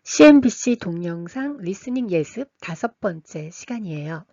CNBC 동영상 리스닝 예습 5번째 시간이에요.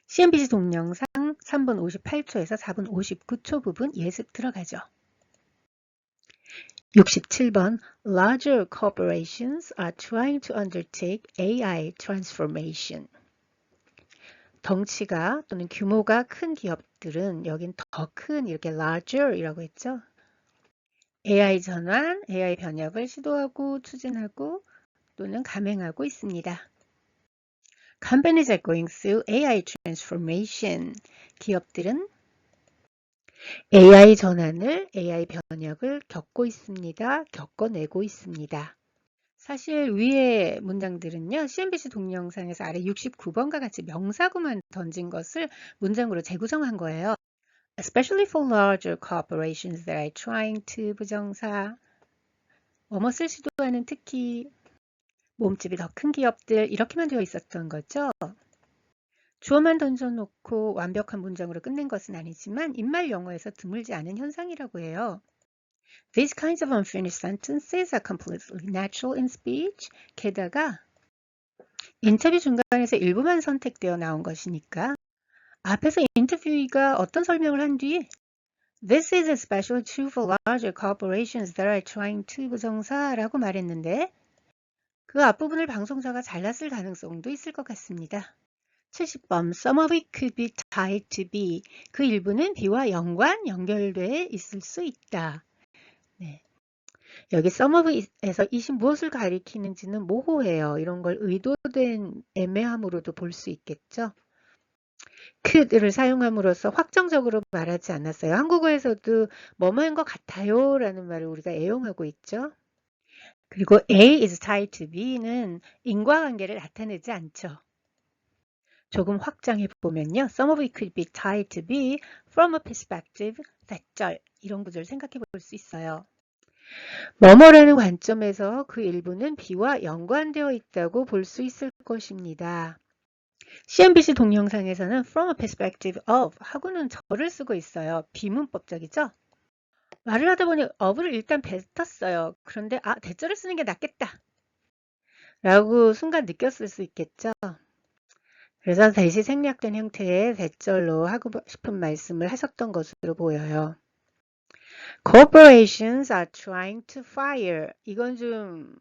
CNBC 동영상 3분 58초에서 4분 59초 부분 예습 들어가죠. 67번 Larger corporations are trying to undertake AI transformation. 덩치가 또는 규모가 큰 기업들은 여긴 더 큰 이렇게 larger이라고 했죠. AI 전환, AI 변혁을 시도하고 추진하고 또는 감행하고 있습니다. Companies are going through AI transformation. 기업들은 AI 전환을, AI 변혁을 겪고 있습니다. 겪어내고 있습니다. 사실 위의 문장들은요, CNBC 동영상에서 아래 69번과 같이 명사구만 던진 것을 문장으로 재구성한 거예요. Especially for larger corporations that are trying to 부정사. 뭐뭇을 시도하는 특히 몸집이 더 큰 기업들 이렇게만 되어 있었던 거죠. 주어만 던져놓고 완벽한 문장으로 끝낸 것은 아니지만 인말 영어에서 드물지 않은 현상이라고 해요. These kinds of unfinished sentences are completely natural in speech. 게다가 인터뷰 중간에서 일부만 선택되어 나온 것이니까 앞에서 인터뷰이가 어떤 설명을 한 뒤 This is especially true for larger corporations that are trying to 부정사라고 말했는데 그 앞부분을 방송사가 잘랐을 가능성도 있을 것 같습니다. 70번 Some of it could be tied to be. 그 일부는 be와 연결돼 있을 수 있다. 네. 여기 some of it에서 it이 무엇을 가리키는지는 모호해요. 이런 걸 의도된 애매함으로도 볼 수 있겠죠. could를 사용함으로써 확정적으로 말하지 않았어요. 한국어에서도 뭐뭐인 것 같아요 라는 말을 우리가 애용하고 있죠. 그리고 A is tied to B는 인과관계를 나타내지 않죠. 조금 확장해 보면요. Some of it could be tied to be from a perspective that 이런 구조를 생각해 볼 수 있어요. 뭐뭐라는 관점에서 그 일부는 B와 연관되어 있다고 볼 수 있을 것입니다. CNBC 동영상에서는 from a perspective of 하고는 저를 쓰고 있어요. 비문법적이죠? 말을 하다 보니 of를 일단 뱉었어요. 그런데 대절을 쓰는 게 낫겠다. 라고 순간 느꼈을 수 있겠죠? 그래서 대시 생략된 형태의 대절로 하고 싶은 말씀을 하셨던 것으로 보여요. Corporations are trying to fire. 이건 좀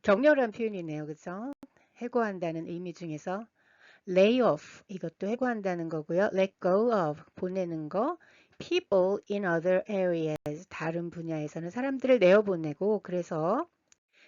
격렬한 표현이네요. 그죠? 해고한다는 의미 중에서 lay off 이것도 해고한다는 거고요. let go of 보내는 거. people in other areas 다른 분야에서는 사람들을 내어보내고 그래서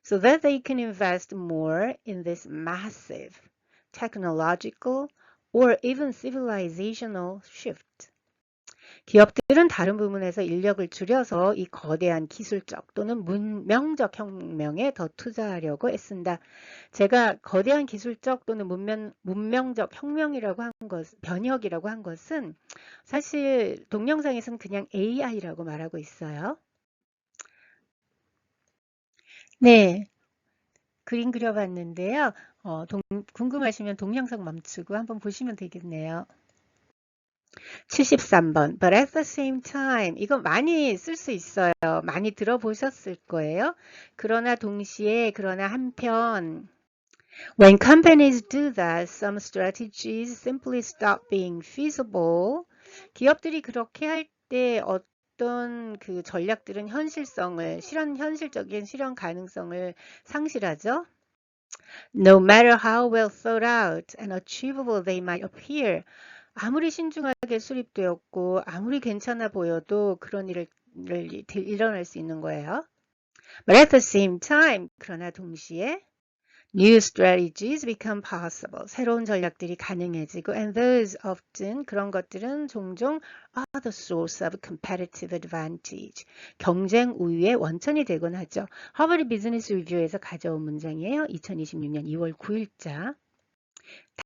so that they can invest more in this massive technological or even civilizational shift. 기업들은 다른 부문에서 인력을 줄여서 이 거대한 기술적 또는 문명적 혁명에 더 투자하려고 애쓴다. 제가 거대한 기술적 또는 문명적 혁명이라고 한 변혁이라고 한 것은 사실 동영상에서는 그냥 AI라고 말하고 있어요. 네, 그림 그려봤는데요. 궁금하시면 동영상 멈추고 한번 보시면 되겠네요. 73번. But at the same time. 이거 많이 쓸 수 있어요. 많이 들어보셨을 거예요. 그러나 동시에, 그러나 한편. When companies do that, some strategies simply stop being feasible. 기업들이 그렇게 할 때 어떤 그 전략들은 현실적인 실현 가능성을 상실하죠. No matter how well thought out and achievable they might appear. 아무리 신중하게 수립되었고 아무리 괜찮아 보여도 그런 일을 일어날 수 있는 거예요. But at the same time, 그러나 동시에 new strategies become possible. 새로운 전략들이 가능해지고 and those often 그런 것들은 종종 are the source of competitive advantage. 경쟁 우위의 원천이 되곤 하죠. 하버드 비즈니스 리뷰에서 가져온 문장이에요. 2026년 2월 9일자.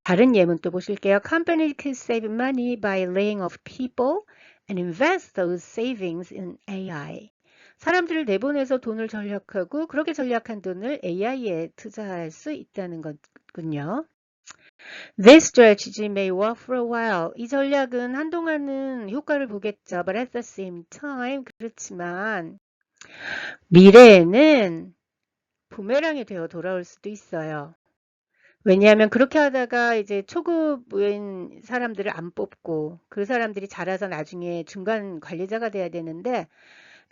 다른 예문 또 보실게요. Companies could save money by laying off people and invest those savings in AI. 사람들을 내보내서 돈을 절약하고 그렇게 절약한 돈을 AI에 투자할 수 있다는 거군요. This strategy may work for a while. 이 전략은 한동안은 효과를 보겠죠. But at the same time, 그렇지만 미래에는 부메랑이 되어 돌아올 수도 있어요. 왜냐하면 그렇게 하다가 이제 초급인 사람들을 안 뽑고 그 사람들이 자라서 나중에 중간 관리자가 돼야 되는데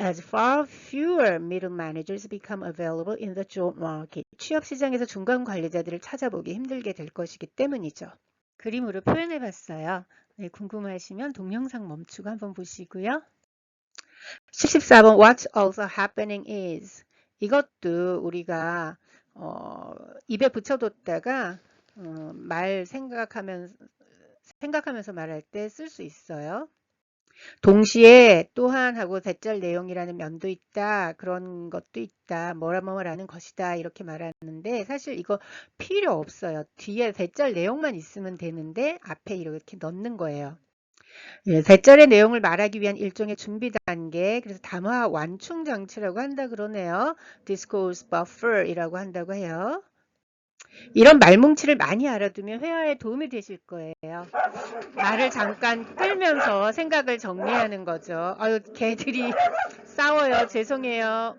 as far fewer middle managers become available in the job market. 취업 시장에서 중간 관리자들을 찾아보기 힘들게 될 것이기 때문이죠. 그림으로 표현해 봤어요. 네, 궁금하시면 동영상 멈추고 한번 보시고요. 74번 What's also happening is 이것도 우리가 입에 붙여뒀다가 말 생각하면서 말할 때 쓸 수 있어요. 동시에 또한 하고 대절 내용이라는 면도 있다. 그런 것도 있다. 뭐라는 것이다. 이렇게 말하는데 사실 이거 필요 없어요. 뒤에 대절 내용만 있으면 되는데 앞에 이렇게 넣는 거예요. 예, 대절의 내용을 말하기 위한 일종의 준비 단계, 그래서 담화 완충 장치라고 한다 그러네요. discourse buffer이라고 한다고 해요. 이런 말뭉치를 많이 알아두면 회화에 도움이 되실 거예요. 말을 잠깐 끌면서 생각을 정리하는 거죠. 아유, 개들이 싸워요. 죄송해요.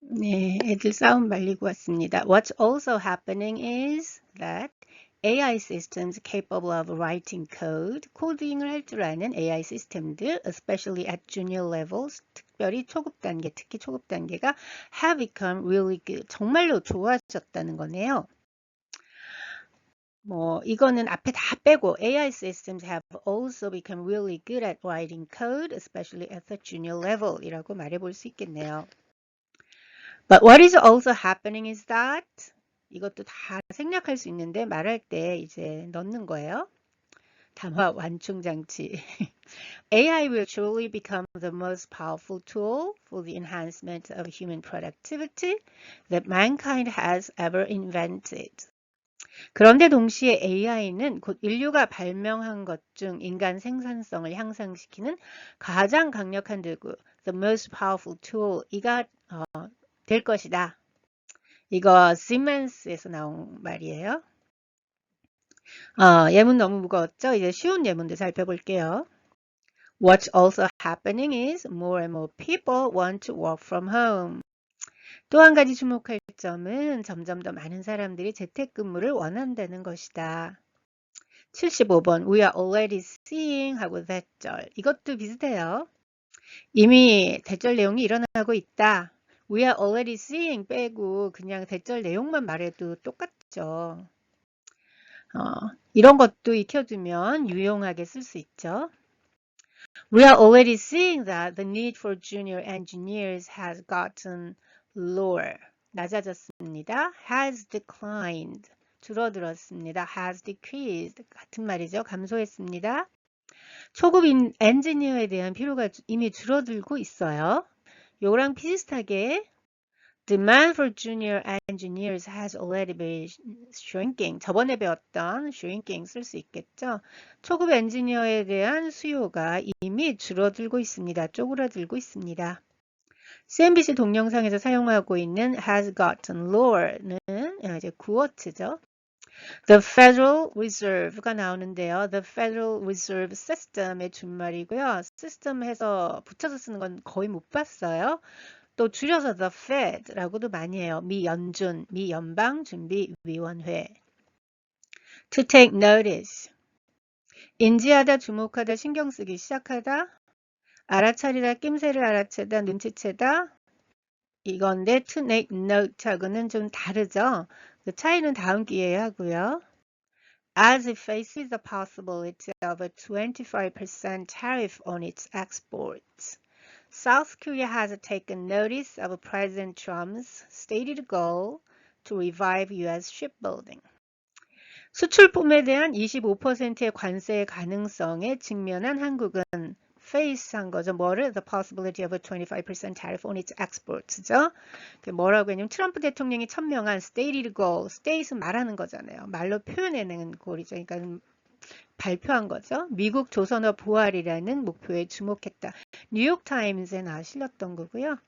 네, 애들 싸움 말리고 왔습니다. What's also happening is that AI systems capable of writing code, 코딩을 할 줄 아는 AI 시스템들, especially at junior levels, 특별히 초급 단계, 특히 초급 단계가 have become really good, 정말로 좋아졌다는 거네요. 이거는 앞에 다 빼고 AI systems have also become really good at writing code, especially at the junior level 이라고 말해볼 수 있겠네요. But what is also happening is that 이것도 다 생략할 수 있는데 말할 때 이제 넣는 거예요. 담화 완충 장치. AI will truly become the most powerful tool for the enhancement of human productivity that mankind has ever invented. 그런데 동시에 AI는 곧 인류가 발명한 것 중 인간 생산성을 향상시키는 가장 강력한 도구, the most powerful tool, 이가 될 것이다. 이거 시멘스에서 나온 말이에요. 예문 너무 무거웠죠? 이제 쉬운 예문도 살펴볼게요. What's also happening is more and more people want to work from home. 또 한 가지 주목할 점은 점점 더 많은 사람들이 재택근무를 원한다는 것이다. 75번 We are already seeing 하고 대절. 이것도 비슷해요. 이미 대절 내용이 일어나고 있다. We are already seeing 빼고 그냥 대절 내용만 말해도 똑같죠. 이런 것도 익혀두면 유용하게 쓸 수 있죠. We are already seeing that the need for junior engineers has gotten lower. 낮아졌습니다. Has declined. 줄어들었습니다. Has decreased. 같은 말이죠. 감소했습니다. 초급 엔지니어에 대한 필요가 이미 줄어들고 있어요. 요거랑 비슷하게 Demand for junior engineers has already been shrinking. 저번에 배웠던 shrinking 쓸 수 있겠죠. 초급 엔지니어에 대한 수요가 이미 줄어들고 있습니다. 쪼그라들고 있습니다. CNBC 동영상에서 사용하고 있는 has gotten lower는 이제 구어트죠. The Federal Reserve가 나오는데요. The Federal Reserve System의 준말이고요. System 해서 붙여서 쓰는 건 거의 못 봤어요. 또 줄여서 The Fed라고도 많이 해요. 미 연준, 미 연방준비위원회. To take notice. 인지하다, 주목하다, 신경 쓰기 시작하다. 알아차리다, 낌새를 알아채다, 눈치채다. 이건데 to make note하고는 좀 다르죠. 그 차이는 다음 기회에 하고요. As it faces the possibility of a 25% tariff on its exports. South Korea has taken notice of President Trump's stated goal to revive U.S. shipbuilding. 수출품에 대한 25%의 관세의 가능성에 직면한 한국은 face한 거죠. 뭐를? The possibility of a 25% tariff on its exports죠. 뭐라고 했냐면 트럼프 대통령이 천명한 stated goal, state은 말하는 거잖아요. 말로 표현해내는 goal이죠. 그러니까 발표한 거죠. 미국 조선업 부활이라는 목표에 주목했다. 뉴욕타임즈에 실렸던 거고요.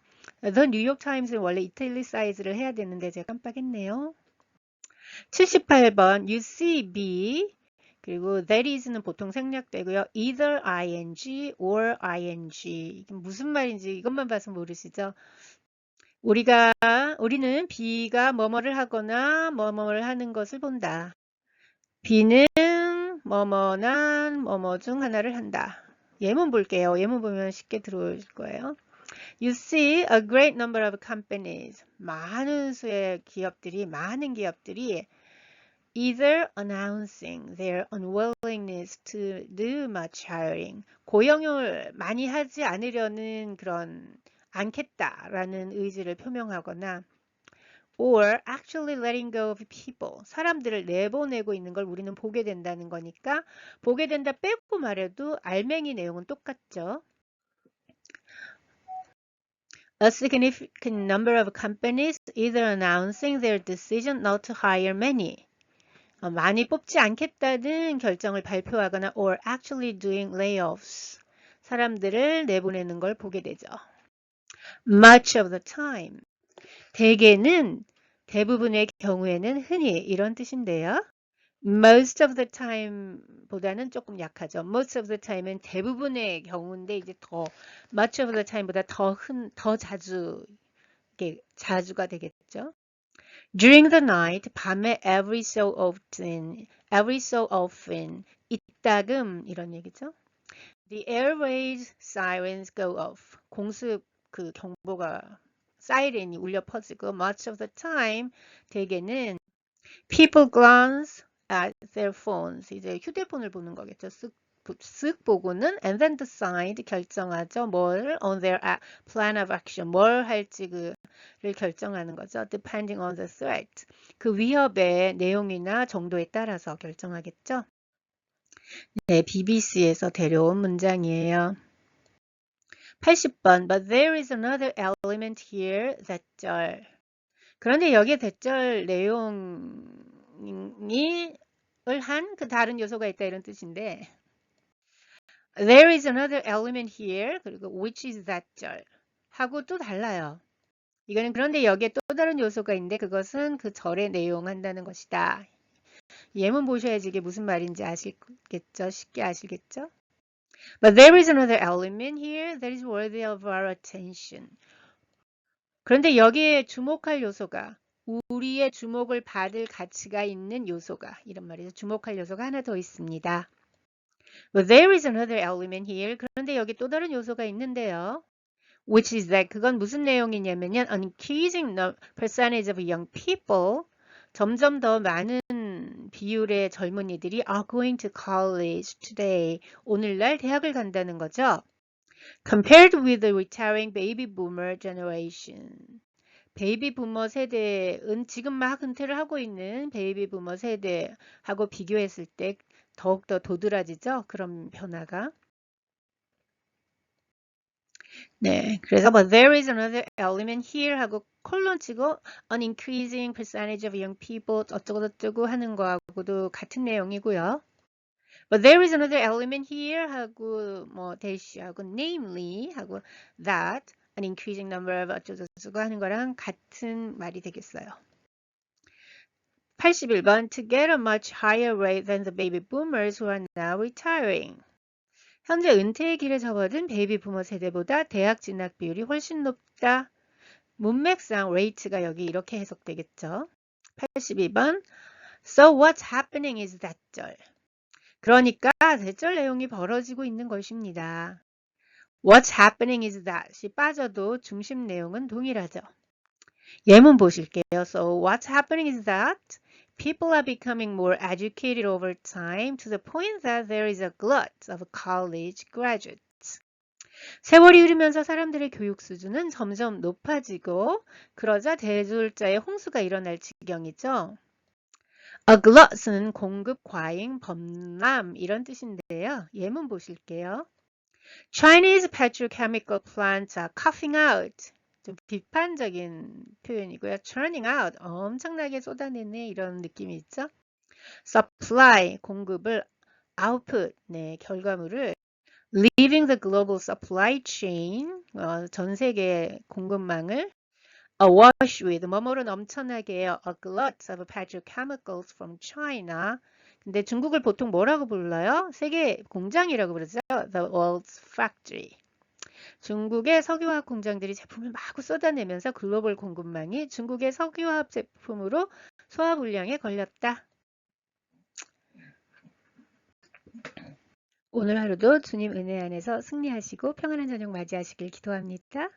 The 뉴욕 타임스는 원래 이탈리사이즈를 해야 되는데 제가 깜빡했네요. 78번 UCB 그리고 that is는 보통 생략되고요. either ing or ing 이게 무슨 말인지 이것만 봐서 모르시죠? 우리는 B가 뭐뭐를 하거나 뭐뭐를 하는 것을 본다. B는 뭐뭐나 뭐뭐 중 하나를 한다. 예문 볼게요. 예문 보면 쉽게 들어올 거예요. You see a great number of companies. 많은 기업들이 either announcing their unwillingness to do much hiring. 고용을 많이 하지 않으려는 그런 않겠다라는 의지를 표명하거나 or actually letting go of people. 사람들을 내보내고 있는 걸 우리는 보게 된다는 거니까 보게 된다 빼고 말해도 알맹이 내용은 똑같죠. A significant number of companies either announcing their decision not to hire many. 많이 뽑지 않겠다는 결정을 발표하거나 or actually doing layoffs. 사람들을 내보내는 걸 보게 되죠. Much of the time. 대부분의 경우에는 흔히 이런 뜻인데요. Most of the time 보다는 조금 약하죠. Most of the time은 대부분의 경우인데 이제 더 much of the time보다 더 자주가 되겠죠. During the night, 밤에 every so often, 이따금 이런 얘기죠. The airways sirens go off. 공습 그 경보가 사이렌이 울려 퍼지고 much of the time 대개는 people glance at their phones. 이제 휴대폰을 보는 거겠죠. 쓱 보고는 and then decide 결정하죠. 뭘 on their plan of action 뭘 할지 를 결정하는 거죠. depending on the threat. 그 위협의 내용이나 정도에 따라서 결정하겠죠. 네, BBC에서 데려온 문장이에요. 80번 But there is another element here that 그런데 여기에 대절 내용이 한 그 다른 요소가 있다 이런 뜻인데 There is another element here 그리고 which is that 하고 또 달라요. 이거는 그런데 여기에 또 다른 요소가 있는데 그것은 그 절에 내용한다는 것이다. 예문 보셔야지 이게 무슨 말인지 아시겠죠? 쉽게 아시겠죠? But there is another element here that is worthy of our attention. 그런데 여기에 주목할 요소가 우리의 주목을 받을 가치가 있는 요소가 이런 말이죠. 주목할 요소가 하나 더 있습니다. But there is another element here. 그런데 여기 또 다른 요소가 있는데요. Which is that 그건 무슨 내용이냐면요. An increasing percentage of young people 점점 더 많은 비율의 젊은이들이 are going to college today. 오늘날 대학을 간다는 거죠. Compared with the retiring baby boomer generation. 베이비 부머 세대는 지금 막 은퇴를 하고 있는 베이비 부머 세대하고 비교했을 때 더욱더 도드라지죠. 그런 변화가. 네, 그래서 but there is another element here 하고 콜론 치고 an increasing percentage of young people 어쩌고저쩌고 하는 거하고도 같은 내용이고요. But there is another element here 하고 뭐 dash하고 namely 하고 that an increasing number of 어쩌고저쩌고 하는 거랑 같은 말이 되겠어요. 81번 to get a much higher rate than the baby boomers who are now retiring. 현재 은퇴의 길에 접어든 베이비 부머 세대보다 대학 진학 비율이 훨씬 높다. 문맥상 rate가 여기 이렇게 해석되겠죠. 82번 So what's happening is that 그러니까 대절 내용이 벌어지고 있는 것입니다. What's happening is that이 빠져도 중심 내용은 동일하죠. 예문 보실게요. So what's happening is that people are becoming more educated over time to the point that there is a glut of college graduates. 세월이 흐르면서 사람들의 교육 수준은 점점 높아지고 그러자 대졸자의 홍수가 일어날 지경이죠. A glut은 공급, 과잉, 범람 이런 뜻인데요. 예문 보실게요. Chinese petrochemical plants are coughing out. 좀 비판적인 표현이고요. Churning out, 엄청나게 쏟아내네 이런 느낌이 있죠. Supply, 공급을 output, 네, 결과물을 leaving the global supply chain, 전 세계 공급망을 awash with, 뭐뭐로 넘쳐나게 해요. A glut of petrochemicals from China. 근데 중국을 보통 뭐라고 불러요? 세계 공장이라고 부르죠. The world's factory. 중국의 석유화학 공장들이 제품을 마구 쏟아내면서 글로벌 공급망이 중국의 석유화학 제품으로 소화불량에 걸렸다. 오늘 하루도 주님 은혜 안에서 승리하시고 평안한 저녁 맞이하시길 기도합니다.